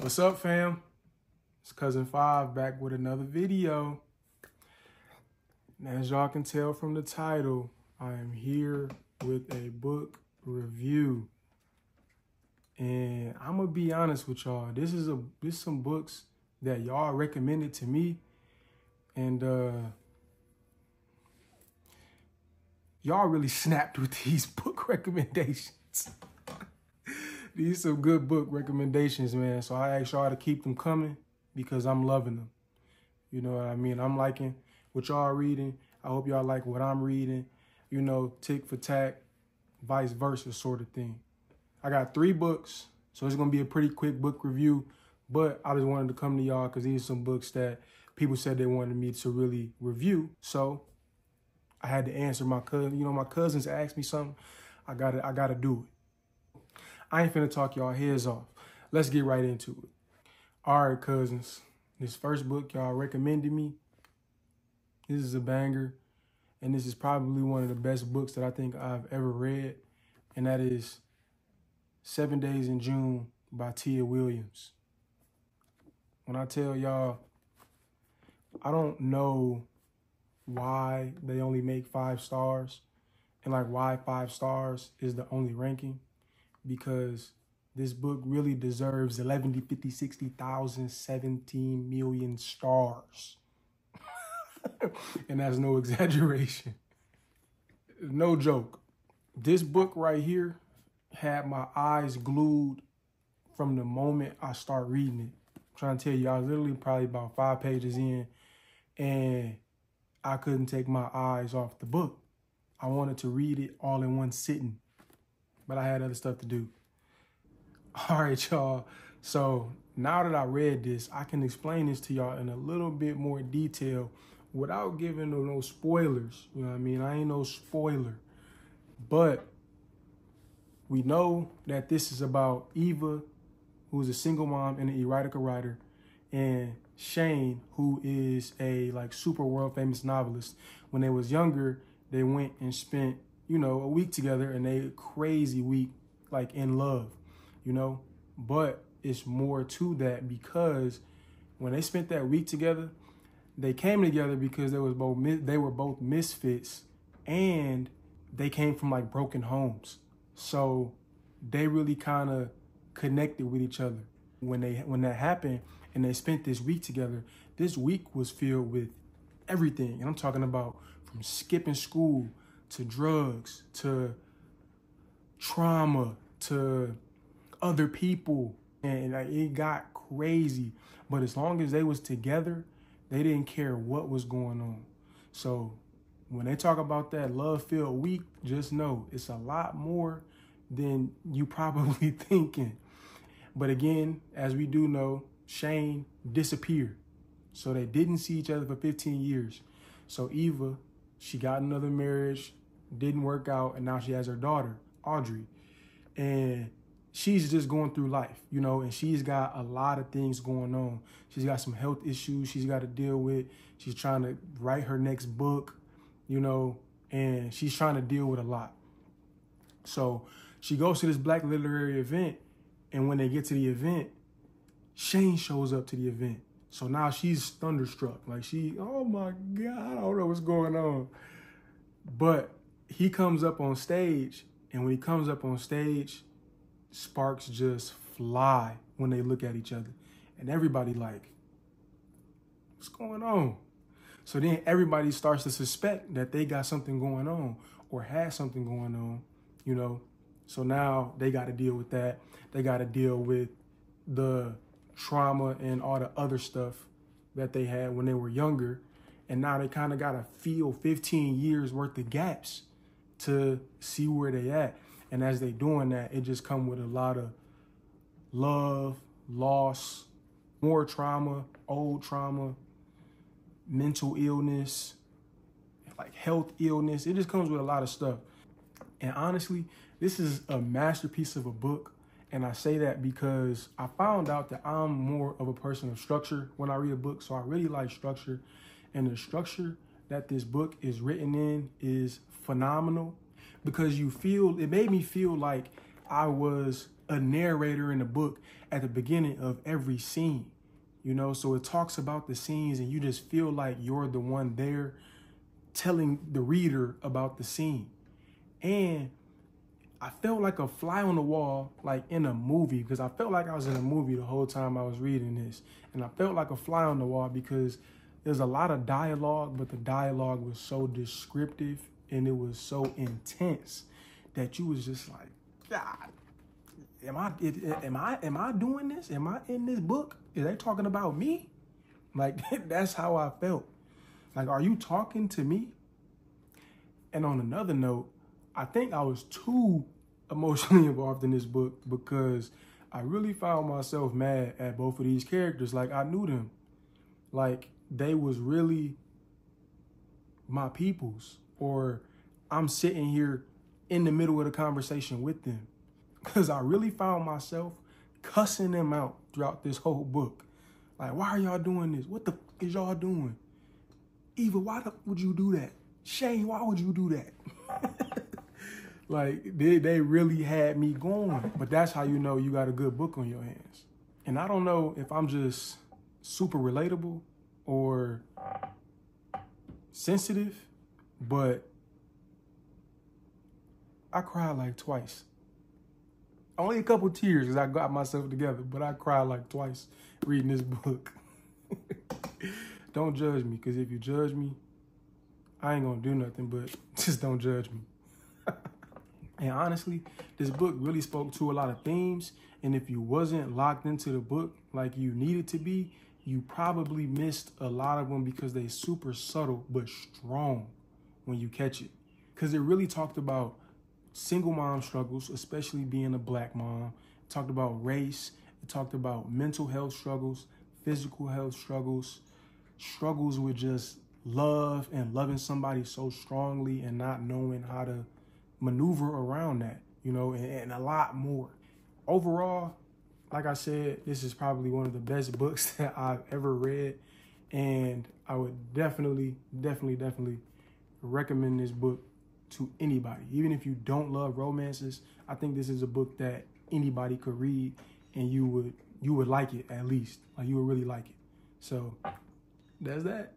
What's up, fam? It's Cousin 5 back with another video. And as y'all can tell from the title, I am here with a book review. And I'm gonna be honest with y'all. This is some books that y'all recommended to me. And y'all really snapped with these book recommendations. These some good book recommendations, man. So I asked y'all to keep them coming because I'm loving them. You know what I mean? I'm liking what y'all reading. I hope y'all like what I'm reading. You know, tick for tack, vice versa sort of thing. I got 3 books, so it's going to be a pretty quick book review. But I just wanted to come to y'all because these are some books that people said they wanted me to really review. So I had to answer my cousin. You know, my cousins asked me something. I gotta do it. I ain't finna talk y'all heads off. Let's get right into it. All right, cousins. This first book y'all recommended me. This is a banger. And this is probably one of the best books that I think I've ever read. And that is 7 Days in June by Tia Williams. When I tell y'all, I don't know why they only make 5 stars and like why 5 stars is the only ranking. Because this book really deserves 11, 50, 60,000, 17 million stars. And that's no exaggeration. No joke. This book right here had my eyes glued from the moment I start reading it. I'm trying to tell you, I was literally probably about 5 pages in and I couldn't take my eyes off the book. I wanted to read it all in one sitting, but I had other stuff to do. All right, y'all. So now that I read this, I can explain this to y'all in a little bit more detail without giving no spoilers. You know what I mean? I ain't no spoiler. But we know that this is about Eva, who's a single mom and an erotica writer, and Shane, who is a like super world famous novelist. When they was younger, they went and spent, you know, a week together, and they crazy week, like in love, you know. But it's more to that because when they spent that week together, they came together because they were both misfits, and they came from like broken homes. So they really kind of connected with each other when that happened, and they spent this week together. This week was filled with everything, and I'm talking about from skipping school to drugs, to trauma, to other people. And it got crazy. But as long as they was together, they didn't care what was going on. So when they talk about that love-filled week, just know it's a lot more than you probably thinking. But again, as we do know, Shane disappeared. So they didn't see each other for 15 years. So Eva, she got another marriage, didn't work out, and now she has her daughter, Audrey. And she's just going through life, you know, and she's got a lot of things going on. She's got some health issues she's got to deal with. She's trying to write her next book, you know, and she's trying to deal with a lot. So she goes to this Black literary event, and when they get to the event, Shane shows up to the event. So now she's thunderstruck. Like oh my God, I don't know what's going on. But he comes up on stage, and when he comes up on stage, sparks just fly when they look at each other. And everybody like, what's going on? So then everybody starts to suspect that they got something going on or had something going on, you know? So now they got to deal with that. They got to deal with the trauma and all the other stuff that they had when they were younger. And now they kind of got to feel 15 years worth of gaps to see where they at. And as they doing that, it just come with a lot of love, loss, more trauma, old trauma, mental illness, like health illness. It just comes with a lot of stuff. And honestly, this is a masterpiece of a book. And I say that because I found out that I'm more of a person of structure when I read a book. So I really like structure. And the structure that this book is written in is phenomenal because it made me feel like I was a narrator in the book at the beginning of every scene, you know? So it talks about the scenes and you just feel like you're the one there telling the reader about the scene. And I felt like a fly on the wall, like in a movie, because I felt like I was in a movie the whole time I was reading this. And I felt like a fly on the wall because there's a lot of dialogue, but the dialogue was so descriptive and it was so intense that you was just like, God, am I doing this? Am I in this book? Is they talking about me? Like, that's how I felt. Like, are you talking to me? And on another note, I think I was too emotionally involved in this book because I really found myself mad at both of these characters. Like, I knew them. Like, they was really my peoples. Or I'm sitting here in the middle of the conversation with them. Because I really found myself cussing them out throughout this whole book. Like, why are y'all doing this? What the f is y'all doing? Eva, why would you do that? Shane, why would you do that? Like, they really had me going. But that's how you know you got a good book on your hands. And I don't know if I'm just super relatable or sensitive, but I cried like twice. Only a couple tears because I got myself together, but I cried like twice reading this book. Don't judge me, because if you judge me, I ain't gonna do nothing, but just don't judge me. And honestly, this book really spoke to a lot of themes, and if you wasn't locked into the book like you needed to be, you probably missed a lot of them because they super subtle but strong when you catch it. Because it really talked about single mom struggles, especially being a Black mom. It talked about race. It talked about mental health struggles, physical health struggles, struggles with just love and loving somebody so strongly and not knowing how to maneuver around that, you know, and a lot more. Overall, like I said, this is probably one of the best books that I've ever read. And I would definitely recommend this book to anybody. Even if you don't love romances, I think this is a book that anybody could read and you would like it, at least. Like, you would really like it. So that's that.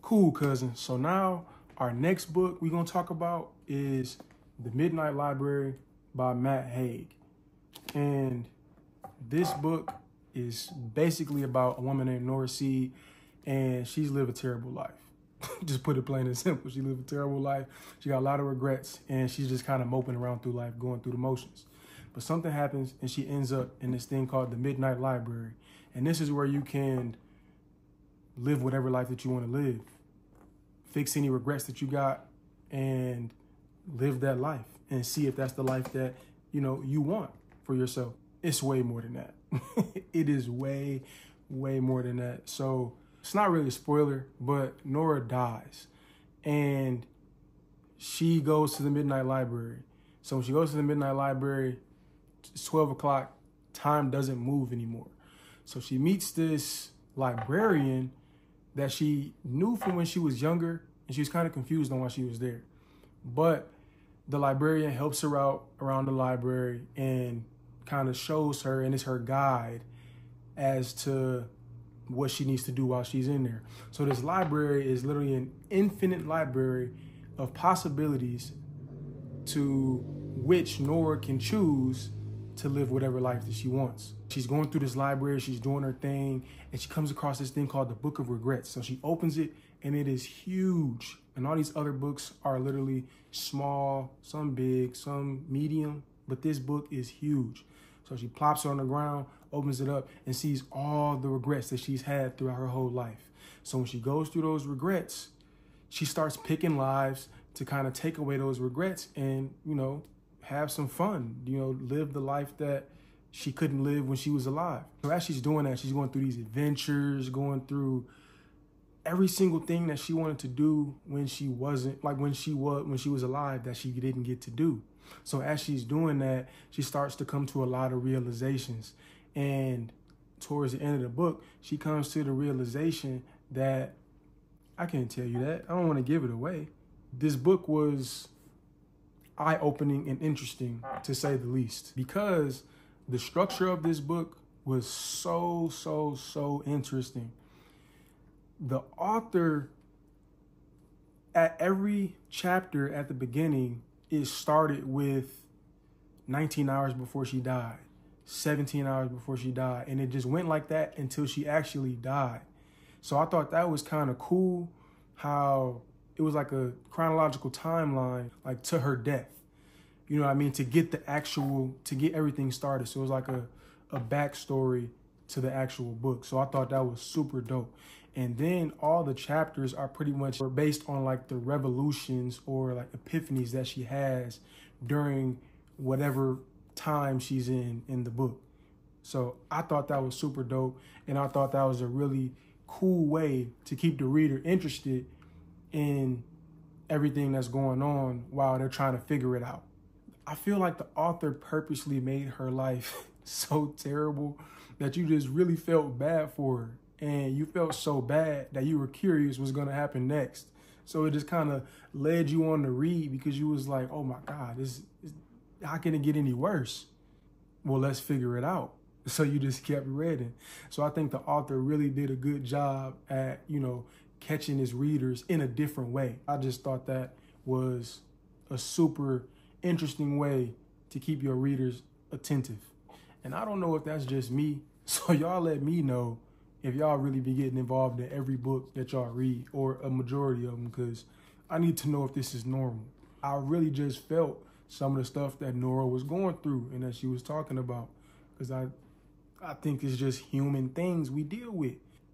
Cool, cousin. So now our next book we're going to talk about is The Midnight Library by Matt Haig. And this book is basically about a woman named Nora Seed, and she's lived a terrible life. Just put it plain and simple. She lived a terrible life. She got a lot of regrets, and she's just kind of moping around through life, going through the motions. But something happens, and she ends up in this thing called the Midnight Library. And this is where you can live whatever life that you want to live. Fix any regrets that you got and live that life and see if that's the life that, you know, you want for yourself. It's way more than that. It is way more than that. So it's not really a spoiler, but Nora dies and she goes to the Midnight Library. So when she goes to the Midnight Library, it's 12 o'clock, time doesn't move anymore. So she meets this librarian that she knew from when she was younger, and she was kind of confused on why she was there. But the librarian helps her out around the library and kind of shows her and is her guide as to what she needs to do while she's in there. So this library is literally an infinite library of possibilities to which Nora can choose to live whatever life that she wants. She's going through this library, she's doing her thing, and she comes across this thing called the Book of Regrets. So she opens it, and it is huge. And all these other books are literally small, some big, some medium, but this book is huge. So she plops it on the ground, opens it up, and sees all the regrets that she's had throughout her whole life. So when she goes through those regrets, she starts picking lives to kind of take away those regrets and, you know, have some fun, you know, live the life that she couldn't live when she was alive. So as she's doing that, she's going through these adventures, going through every single thing that she wanted to do when she wasn't, like when she was alive, that she didn't get to do. So as she's doing that, she starts to come to a lot of realizations. And towards the end of the book, she comes to the realization that, I can't tell you that, I don't want to give it away. This book was, eye-opening and interesting, to say the least, because the structure of this book was so interesting. The author, at every chapter at the beginning, it started with 19 hours before she died, 17 hours before she died, and it just went like that until she actually died. So I thought that was kind of cool, how it was like a chronological timeline, like to her death. You know what I mean? To get everything started. So it was like a backstory to the actual book. So I thought that was super dope. And then all the chapters are pretty much based on like the revolutions or like epiphanies that she has during whatever time she's in the book. So I thought that was super dope. And I thought that was a really cool way to keep the reader interested in everything that's going on while they're trying to figure it out. I feel like the author purposely made her life so terrible that you just really felt bad for her. And you felt so bad that you were curious what's going to happen next. So it just kind of led you on to read, because you was like, oh my God, how can it get any worse? Well, let's figure it out. So you just kept reading. So I think the author really did a good job at, catching his readers in a different way. I just thought that was a super interesting way to keep your readers attentive. And I don't know if that's just me. So y'all let me know if y'all really be getting involved in every book that y'all read, or a majority of them, because I need to know if this is normal. I really just felt some of the stuff that Nora was going through and that she was talking about, because I think it's just human things we deal with.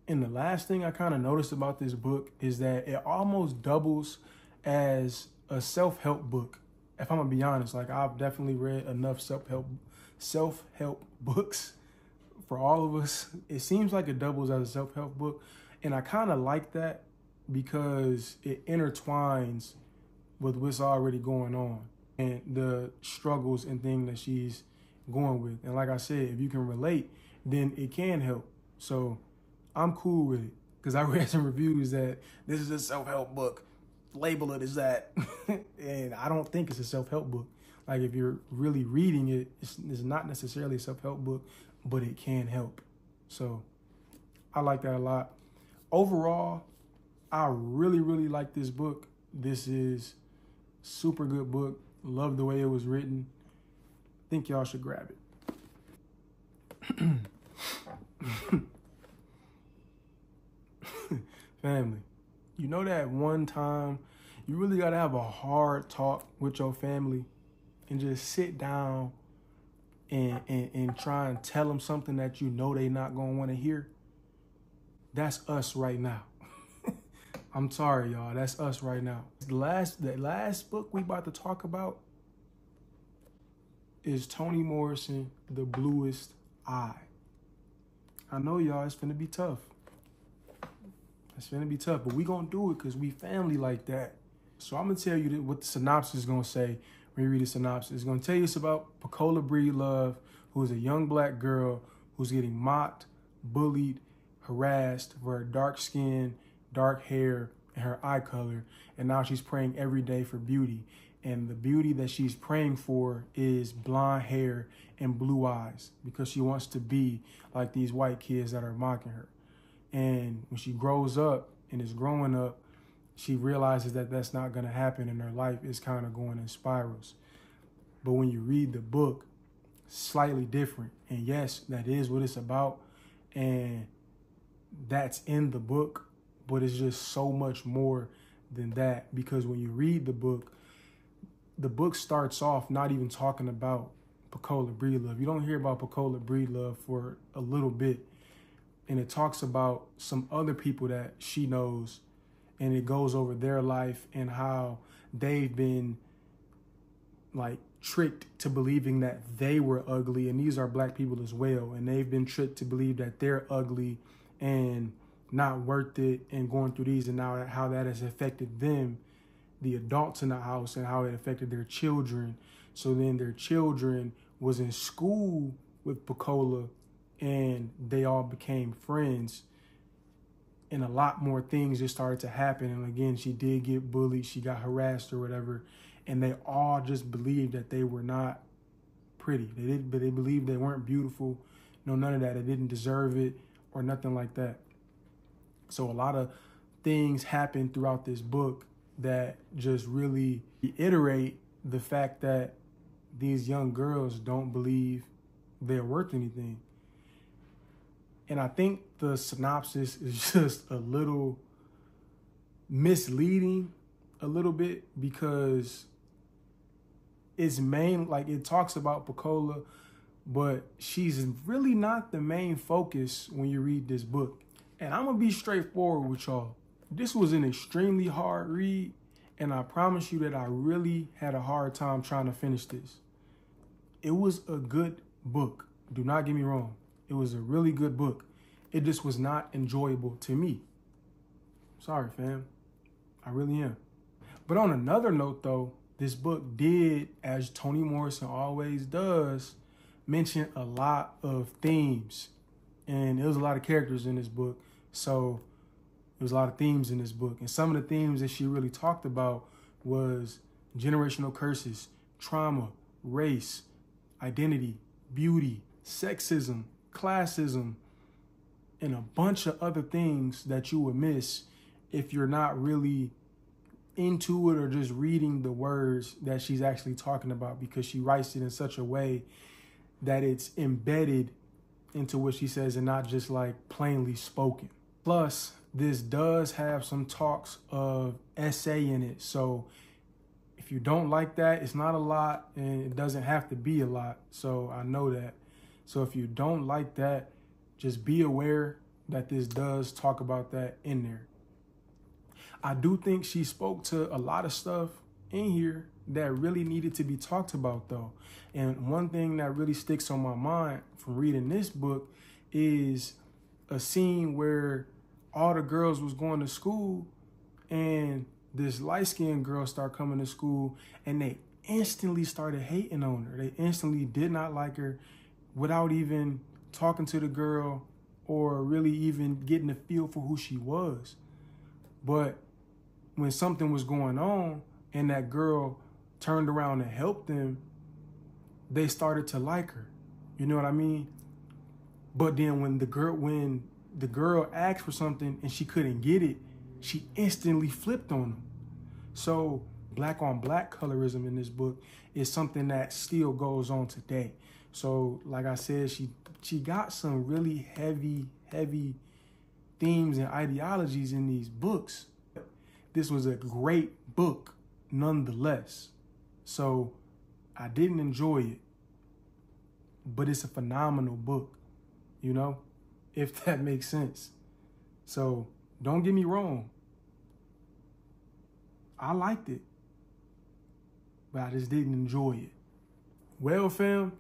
And the last thing I kind of noticed about this book is that it almost doubles as a self-help book. If I'm gonna be honest, like I've definitely read enough self-help books for all of us. It seems like it doubles as a self-help book. And I kind of like that because it intertwines with what's already going on and the struggles and things that she's going with. And like I said, if you can relate, then it can help. So I'm cool with it, because I read some reviews that this is a self-help book. Label it as that. And I don't think it's a self-help book. Like if you're really reading it, it's not necessarily a self-help book, but it can help. So I like that a lot. Overall, I really like this book. This is a super good book. Love the way it was written. Think y'all should grab it. Family, you know that one time you really got to have a hard talk with your family and just sit down and try and tell them something that you know they not going to want to hear? That's us right now. I'm sorry, y'all. That's us right now. The last book we about to talk about is Toni Morrison, The Bluest Eye. I know, y'all, it's finna be tough. It's finna be tough, but we gonna do it because we family like that. So I'm gonna tell you what the synopsis is gonna say when you read the synopsis. It's gonna tell you it's about Pecola Breedlove, who is a young black girl who's getting mocked, bullied, harassed for her dark skin, dark hair, and her eye color. And now she's praying every day for beauty. And the beauty that she's praying for is blonde hair and blue eyes, because she wants to be like these white kids that are mocking her. And when she grows up and is growing up, she realizes that that's not going to happen, and her life is kind of going in spirals. But when you read the book, slightly different. And yes, that is what it's about. And that's in the book, but it's just so much more than that, because when you read the book starts off not even talking about Pecola Breedlove. You don't hear about Pecola Breedlove for a little bit. And it talks about some other people that she knows, and it goes over their life and how they've been like tricked to believing that they were ugly. And these are black people as well. And they've been tricked to believe that they're ugly and not worth it, and going through these, and now how that has affected them, the adults in the house, and how it affected their children. So then their children was in school with Pecola, and they all became friends, and a lot more things just started to happen. And again, she did get bullied, she got harassed or whatever, and they all just believed that they were not pretty. They believed they weren't beautiful. No, none of that. They didn't deserve it or nothing like that. So a lot of things happen throughout this book that just really reiterate the fact that these young girls don't believe they're worth anything. And I think the synopsis is just a little misleading a little bit, because it's it talks about Pecola, but she's really not the main focus when you read this book. And I'm gonna be straightforward with y'all. This was an extremely hard read, and I promise you that I really had a hard time trying to finish this. It was a good book. Do not get me wrong. It was a really good book. It just was not enjoyable to me. Sorry, fam. I really am. But on another note, though, this book did, as Toni Morrison always does, mention a lot of themes. And there was a lot of characters in this book. So there was a lot of themes in this book. And some of the themes that she really talked about was generational curses, trauma, race, identity, beauty, sexism, classism, and a bunch of other things that you would miss if you're not really into it or just reading the words that she's actually talking about, because she writes it in such a way that it's embedded into what she says and not just like plainly spoken. Plus, this does have some talks of essay in it. So if you don't like that, it's not a lot, and it doesn't have to be a lot. So I know that. So if you don't like that, just be aware that this does talk about that in there. I do think she spoke to a lot of stuff in here that really needed to be talked about, though. And one thing that really sticks on my mind from reading this book is a scene where all the girls was going to school, and this light-skinned girl started coming to school, and they instantly started hating on her. They instantly did not like her without even talking to the girl or really even getting a feel for who she was. But when something was going on and that girl turned around and helped them, they started to like her. You know what I mean? But then when the girl asked for something and she couldn't get it, she instantly flipped on them. So black on black colorism in this book is something that still goes on today. So like I said, she got some really heavy themes and ideologies in these books. This was a great book nonetheless. So I didn't enjoy it, but it's a phenomenal book, you know, if that makes sense. So don't get me wrong. I liked it, but I just didn't enjoy it. Well, fam,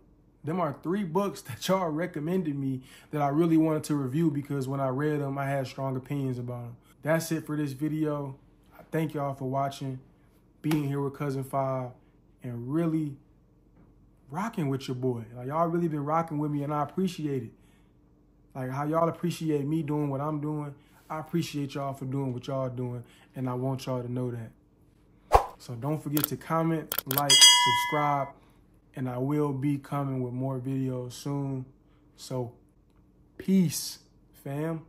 them are 3 books that y'all recommended me that I really wanted to review, because when I read them, I had strong opinions about them. That's it for this video. I thank y'all for watching, being here with Cousin Five, and really rocking with your boy. Like, y'all really been rocking with me, and I appreciate it. Like how y'all appreciate me doing what I'm doing, I appreciate y'all for doing what y'all doing, and I want y'all to know that. So don't forget to comment, like, subscribe, and I will be coming with more videos soon. So peace, fam.